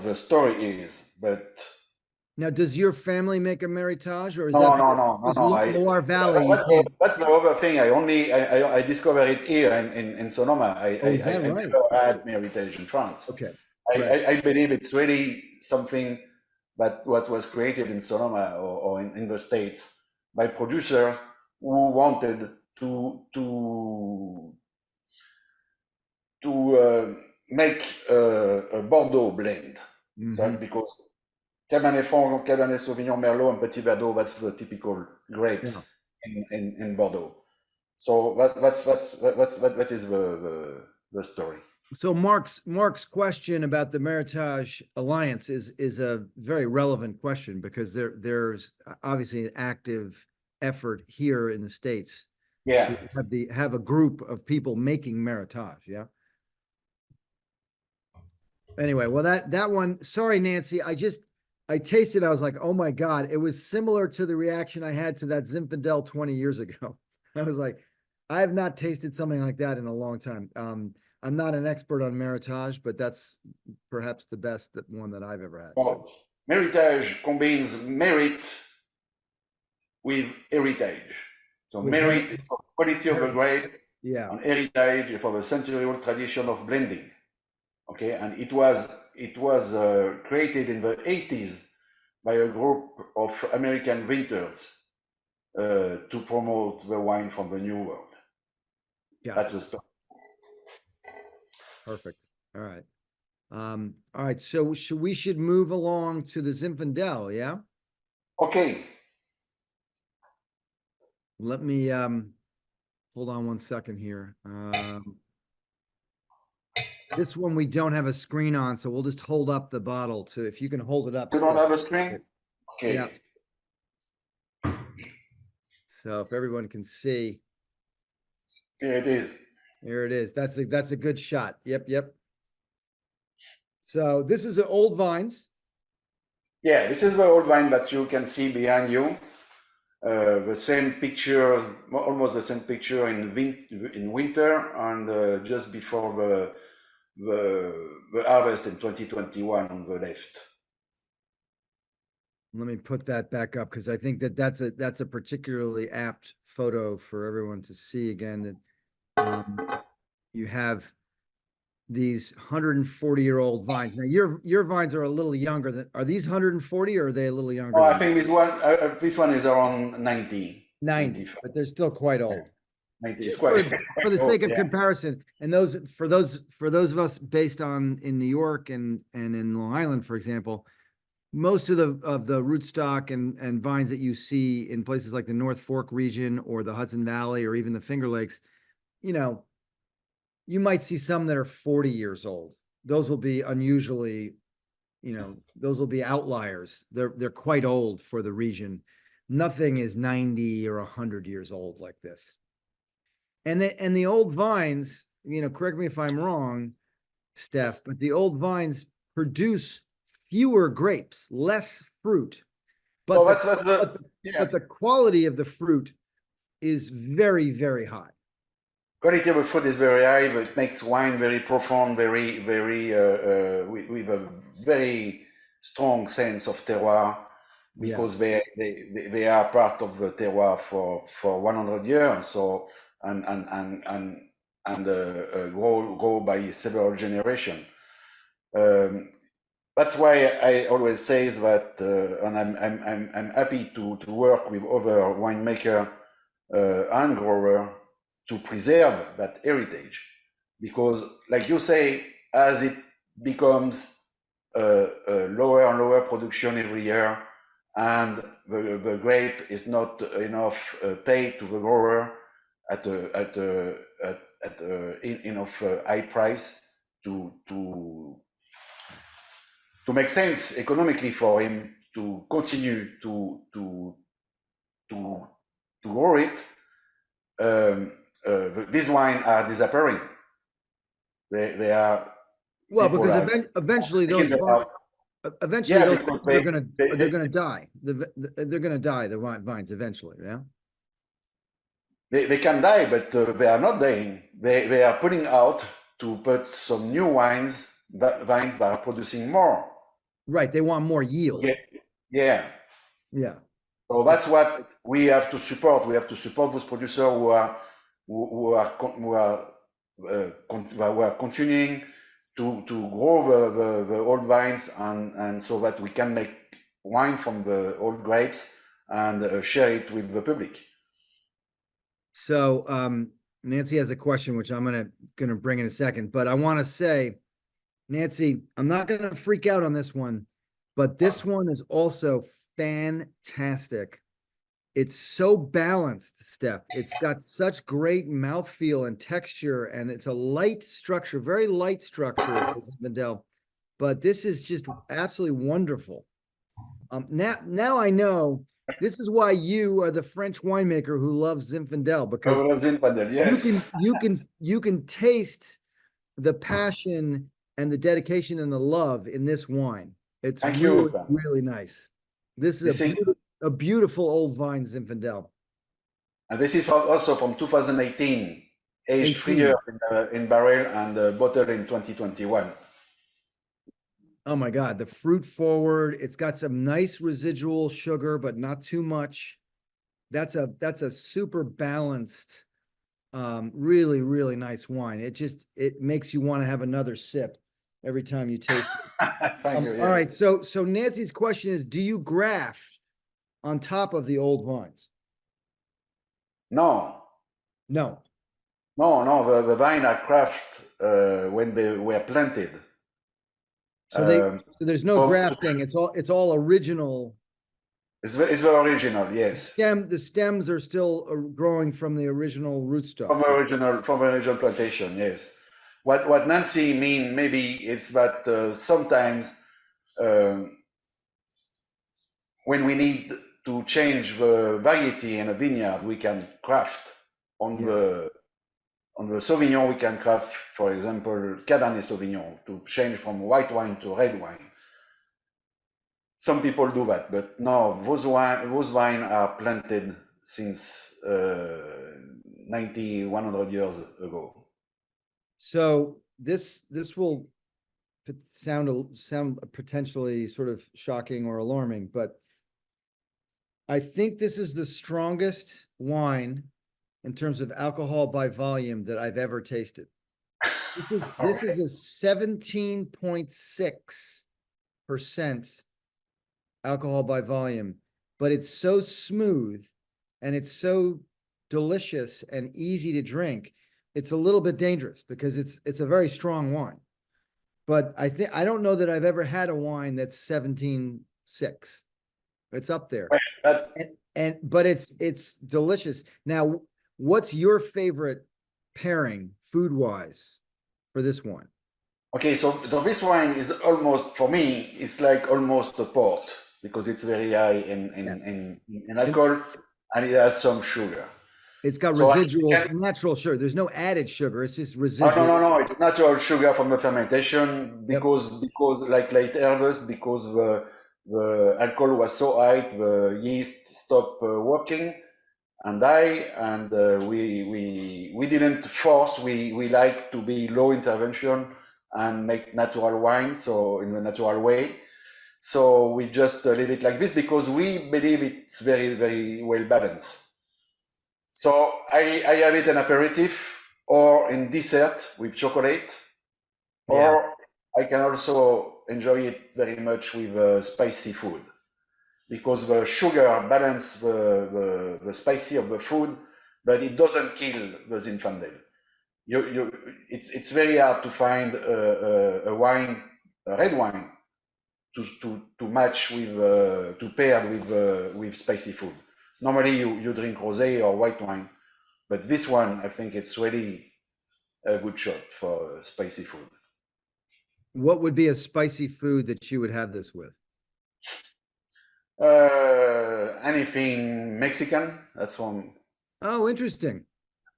the story is, but Now, does your family make a meritage, or is that no, no, because no, no, it's no. Loire Valley? You can't. That's the other thing. I discovered it here in Sonoma. Oh, is that I right? never had heritage in France. Okay, right. I believe it's really something that what was created in Sonoma or in the States by producers who wanted to make a Bordeaux blend. So Hmm. because Cabernet Franc, Cabernet Sauvignon, Merlot, and Petit Verdot, that's the typical Yeah. grapes in Bordeaux. So that is the story. So Mark's question about the Meritage Alliance is a very relevant question because there's obviously an active effort here in the States Yeah. to have a group of people making Meritage. Yeah. Anyway, well that one, sorry, Nancy, I tasted, I was like, oh my God, it was similar to the reaction I had to that Zinfandel 20 years ago. I was like, I have not tasted something like that in a long time. I'm not an expert on Meritage, but that's perhaps the best one that I've ever had. So So Meritage combines merit with heritage. So with merit is for quality of the heritage. grape, Yeah. and heritage is for the century-old tradition of blending. Okay, and it was created in the 80s by a group of American vintners to promote the wine from the New World. Got That's it. the story. Perfect. All right. All right. So we should move along to the Zinfandel, yeah? Okay, Let me hold on one second here. This one we don't have a screen on, so we'll just hold up the bottle to, if you can hold it up, you don't Steph. have a screen? Yeah. Okay. So if everyone can see, Here it is. here it is. That's a good shot. Yep, yep. So this is an Old Vines. Yeah, this is the old wine that you can see behind you. The same picture, almost the same picture in winter and just before the harvest in 2021 on the left. Let me put that back up because I think that's a particularly apt photo for everyone to see again. That you have these 140-year-old vines. Now your vines are a little younger than, are these 140 or are they a little younger Oh, I than think this one is around 90, 90, 95. but they're still quite Yeah, old. 90 is Just quite, for the quite old. sake of Yeah. comparison, and for those of us based on in New York and in Long Island, for example, most of the rootstock and vines that you see in places like the North Fork region or the Hudson Valley or even the Finger Lakes, you know, you might see some that are 40 years old. Those will be unusually, those will be outliers. They're quite old for the region. Nothing is 90 or 100 years old like this. And the old vines, correct me if I'm wrong, Steph, but the old vines produce fewer grapes, less fruit, So but the that's the, but the, yeah. but the quality of the fruit is very, very high. Quality of the food is very high, but it makes wine very profound, with a very strong sense of terroir Yeah, because they are part of the terroir for 100 years. So and grow by several generations. Um, that's why I always say that, and I'm happy to work with other winemaker and grower to preserve that heritage. Because, like you say, as it becomes a lower and lower production every year, and the grape is not enough paid to the grower at enough high price to make sense economically for him to continue to grow it. These wines are disappearing. They are Well, people because are eventually thinking those about eventually yeah those because vines they're gonna die. They're gonna die. The vines eventually. Yeah. they can die, but they are not dying. They are putting out to put some new wines vines that are producing more. Right. They want more yield. Yeah. Yeah. So that's what we have to support. We have to support those producers who are continuing to grow the old vines and so that we can make wine from the old grapes and share it with the public. So Nancy has a question, which I'm gonna bring in a second, but I want to say, Nancy, I'm not gonna freak out on this one, but this one is also fantastic. It's so balanced, Stef. It's got such great mouthfeel and texture, and it's a light structure, very light structure for Zinfandel. But this is just absolutely wonderful. Now I know this is why you are the French winemaker who loves Zinfandel, because Yes. you can taste the passion and the dedication and the love in this wine. It's Thank really, you. really nice. This You is see, a beautiful old vine Zinfandel. and this is also from 2018, aged 3 years 18. in barrel and bottled in 2021. Oh my God, the fruit forward. It's got some nice residual sugar, but not too much. That's a super balanced, really, really nice wine. It makes you want to have another sip every time you taste it. Thank you. All Yeah. right, so Nancy's question is, do you graft on top of the old vines? No, No. the vine are craft when they were planted. So there's no So grafting. It's all original. it's the original, yes. The stems are still growing from the original rootstock. From original plantation, yes. What Nancy mean maybe is that sometimes when we need to change the variety in a vineyard, we can craft on the Sauvignon. We can craft, for example, Cabernet Sauvignon to change from white wine to red wine. Some people do that, but no, those wine are planted since 100 years ago. So this will sound potentially sort of shocking or alarming, but I think this is the strongest wine in terms of alcohol by volume that I've ever tasted. This is a 17.6% alcohol by volume, but it's so smooth and it's so delicious and easy to drink. It's a little bit dangerous because it's a very strong wine. But I don't know that I've ever had a wine that's 17.6. It's up there. That's But it's delicious. Now, what's your favorite pairing food-wise for this wine? okay. So this wine is almost, for me, it's like almost a port because it's very high in alcohol and it has some sugar. It's got So residual, natural sugar. There's no added sugar. It's just residual. no, it's natural sugar from the fermentation because like late harvest, because the alcohol was so high, the yeast stopped working and die, and we didn't force. We like to be low intervention and make natural wine, so in the natural way. So we just leave it like this because we believe it's very, very well balanced. So I have it an aperitif or in dessert with chocolate, or I can also enjoy it very much with spicy food because the sugar balance the spicy of the food but it doesn't kill the Zinfandel. It's very hard to find a wine, a red wine, to match with to pair with spicy food. Normally, you drink rosé or white wine, but this one, I think it's really a good shot for spicy food. What would be a spicy food that you would have this with? Anything Mexican? That's from Oh, interesting.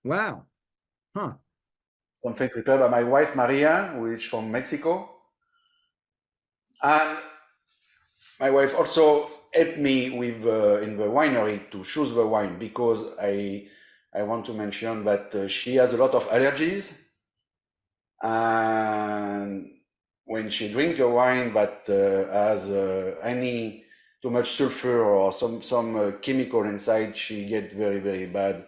Wow. Huh. something prepared by my wife Maria, which is from Mexico, and my wife also helped me with in the winery to choose the wine because I want to mention that she has a lot of allergies, and when she drink a wine that has any too much sulfur or some chemical inside, she get very bad,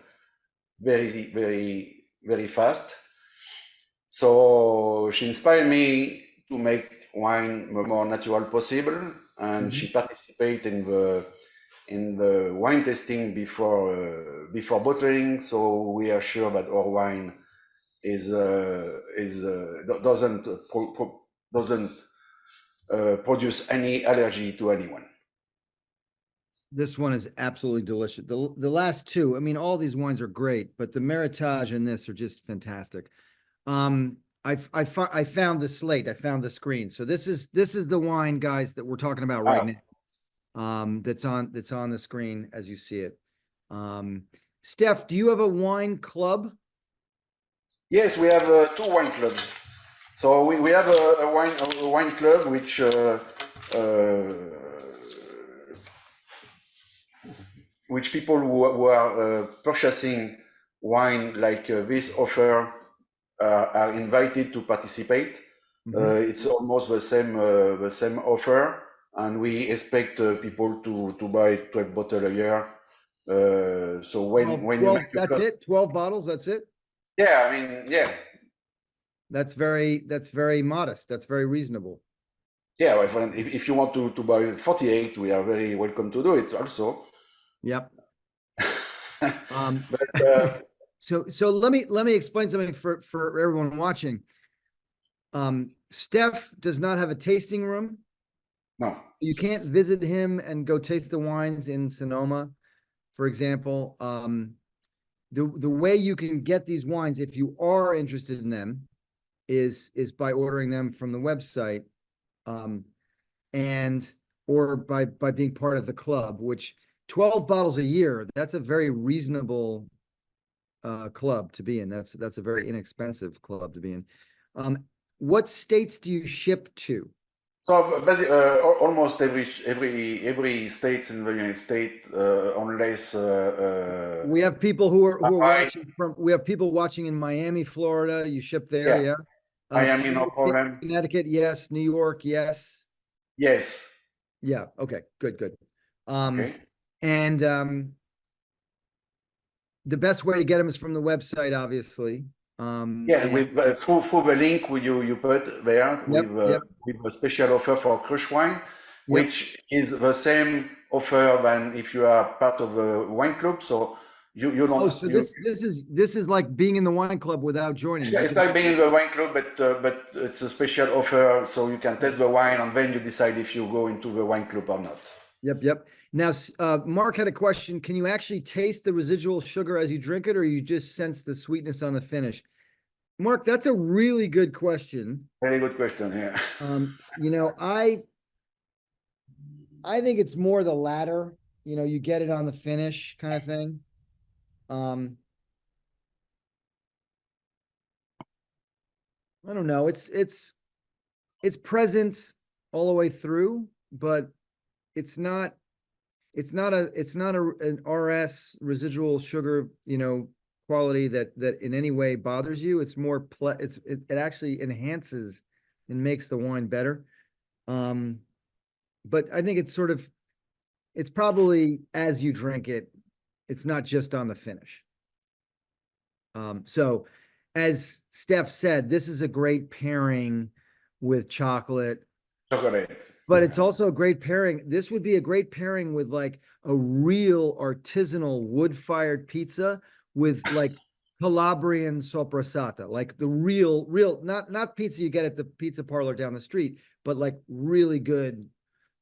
very fast. So she inspired me to make wine the more natural possible, and she participated in the wine testing before bottling. So we are sure that our wine doesn't produce any allergy to anyone. This one is absolutely delicious. The last two, I mean, all these wines are great, but the Meritage and this are just fantastic. I found the slate. I found the screen. So this is the wine, guys, that we're talking about right now. That's on the screen as you see it. Stef, do you have a wine club? Yes, we have two wine clubs. So we have a wine club which people who are purchasing wine like this offer are invited to participate. It's almost the same offer, and we expect people to buy 12 bottles a year. So when you make your that's it, 12 bottles, that's it. Yeah, I mean, yeah. That's very modest. That's very reasonable. Yeah, if you want to buy 48, we are very welcome to do it also. Yep. But so let me explain something for everyone watching. Stef does not have a tasting room. no. You can't visit him and go taste the wines in Sonoma, for example. The way you can get these wines, if you are interested in them, is by ordering them from the website, and or by being part of the club, which 12 bottles a year, that's a very reasonable club to be in. That's a very inexpensive club to be in. What states do you ship to? So basically, almost every state in the United States, unless we have people who are watching from. We have people watching in Miami, Florida. You ship there, yeah. Miami, no problem. Connecticut, yes. New York, yes. Yes. Yeah. Okay. Good. Okay. And the best way to get them is from the website, obviously. With through the link you put there with a special offer for crush wine, which is the same offer than if you are part of a wine club. So you don't. Oh, so this is like being in the wine club without joining. Yeah, it's like being in the wine club, but it's a special offer, so you can taste the wine and then you decide if you go into the wine club or not. Yep. Now, Mark had a question. Can you actually taste the residual sugar as you drink it, or you just sense the sweetness on the finish? Mark, that's a really good question. Very good question, yeah. I think it's more the latter. You get it on the finish kind of thing. I don't know. It's present all the way through, but it's not an RS residual sugar, quality that in any way bothers you. It's more it actually enhances and makes the wine better. But I think it's probably as you drink it, it's not just on the finish. So as Stef said, this is a great pairing with chocolate. But it's also a great pairing. This would be a great pairing with like a real artisanal wood-fired pizza with like Calabrian sopressata, like the real, not pizza you get at the pizza parlor down the street, but like really good,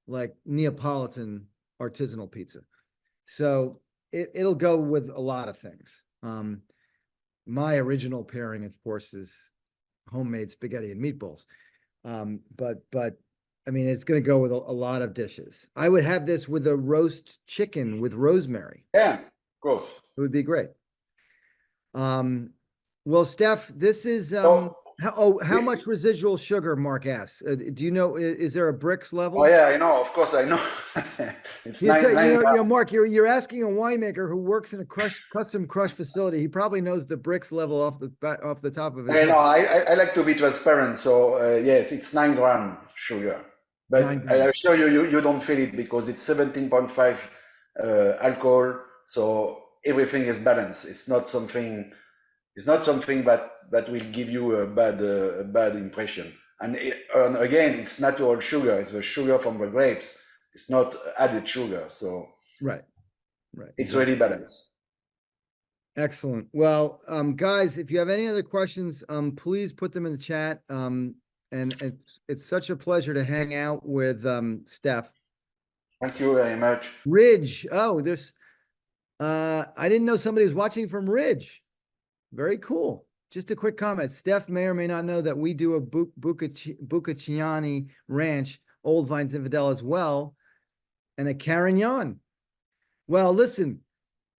like Neapolitan artisanal pizza. So it'll go with a lot of things. My original pairing, of course, is homemade spaghetti and meatballs. But I mean, it's going to go with a lot of dishes. I would have this with a roast chicken with rosemary. Yeah, of course. It would be great. Well, Steph, this is So how we, much residual sugar? Mark asks. Do you know? Is there a bricks oh level? yeah, I know. Of course, I know. It's You nine nine know, grams. Mark, you're asking a winemaker who works in a custom crush facility. He probably knows the bricks level off the top of his Okay, no, head. I like to be transparent. So yes, it's 9 gram sugar, but 9 grams. I assure you, you don't feel it because it's 17.5 alcohol. So everything is balanced. It's not something that will give you a bad impression. And again, it's natural sugar. It's the sugar from the grapes. It's not added sugar. So Right. it's Exactly. really balanced. Excellent. Well, guys, if you have any other questions, please put them in the chat. And it's such a pleasure to hang out with Steph. Thank you very much. Ridge. Oh, I didn't know somebody was watching from Ridge. Very cool. Just a quick comment. Steph may or may not know that we do a Buccaciani Ranch, Old Vine Zinfandel as well, and a Carignan. Well, listen,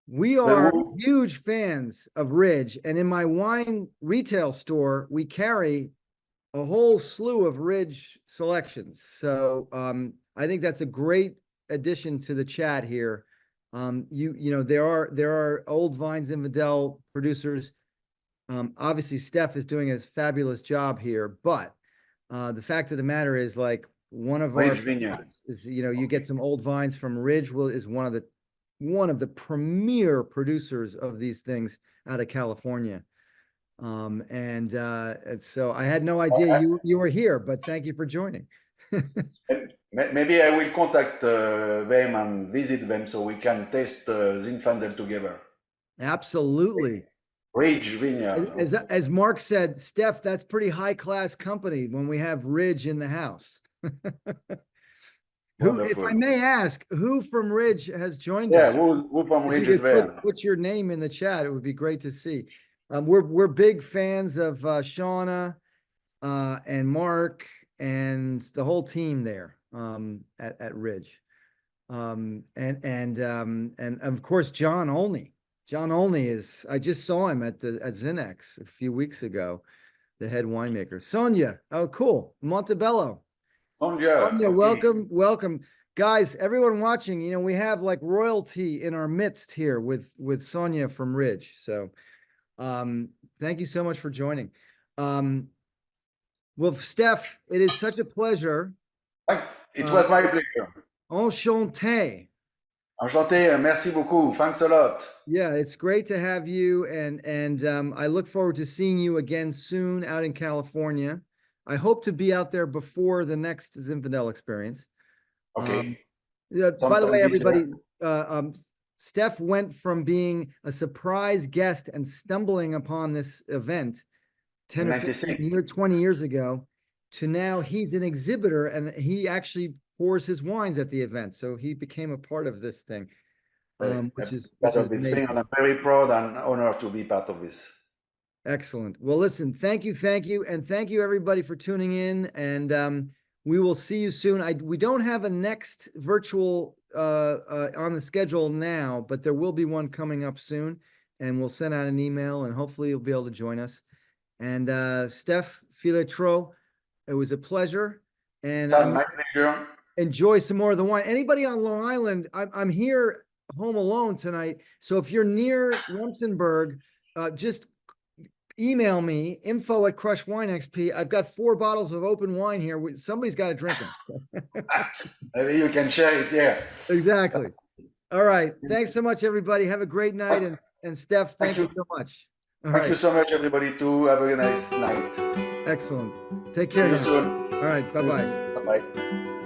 we But are huge fans of Ridge, and in my wine retail store, we carry a whole slew of Ridge selections. So I think that's a great addition to the chat here. You know, there are Old Vine Zinfandel producers. Obviously, Steph is doing a fabulous job here, but the fact of the matter is, like, one of our Range vineyard. is, you know, you get some Old Vines from Ridge is one of the premier producers of these things out of California. And so I had no idea I, you were here, but thank you for joining. Maybe I will contact them and visit them so we can taste Zinfandel together. Absolutely. Ridge Vineyard. As Mark said, Steph, that's pretty high class company when we have Ridge in the house. Who, if I Wonderful. may ask, who from Ridge has joined Yeah, us? who from If you Ridge is could there? put your name in the chat, it would be great to see. We're big fans of Shauna and Mark and the whole team there at Ridge. And of course John Olney. John Olney is, I just saw him at Zinex a few weeks ago, the head winemaker. Sonia, oh cool. Montebello. Sonja, Sonia, okay. welcome. Guys, everyone watching, you know, we have like royalty in our midst here with Sonia from Ridge. So thank you so much for joining. Well, Steph, it is such a pleasure. It was my pleasure. Enchanté. Enchanté, merci beaucoup. Thanks a lot. Yeah, it's great to have you, and I look forward to seeing you again soon out in California. I hope to be out there before the next Zinfandel experience. Okay. Yeah, by the Sometime way, this everybody, year. Steph went from being a surprise guest and stumbling upon this event 10 In or 15 '96. years, 20 years ago, to now he's an exhibitor and he actually pours his wines at the event. So he became a part of this thing, which is Part of this thing, amazing. and I'm very proud and honored to be part of this. Excellent. Well, listen, thank you, and thank you everybody for tuning in. And we will see you soon. We don't have a next virtual on the schedule now, but there will be one coming up soon, and we'll send out an email, and hopefully you'll be able to join us. And Steph Filetro, it was a pleasure, and Sam, my pleasure. enjoy some more of the wine. Anybody on Long Island, I'm here home alone tonight, so if you're near Luxembourg, just email me, info@crushwinexp. I've got 4 bottles of open wine here. Somebody's got to drink them. Maybe you can share it, yeah. Exactly. All right. Thanks so much, everybody. Have a great night. And Steph, thank you so much. Thank you so much, everybody, too. Have a nice night. Excellent. Take See care you now. soon. All right. Bye-bye. Bye-bye.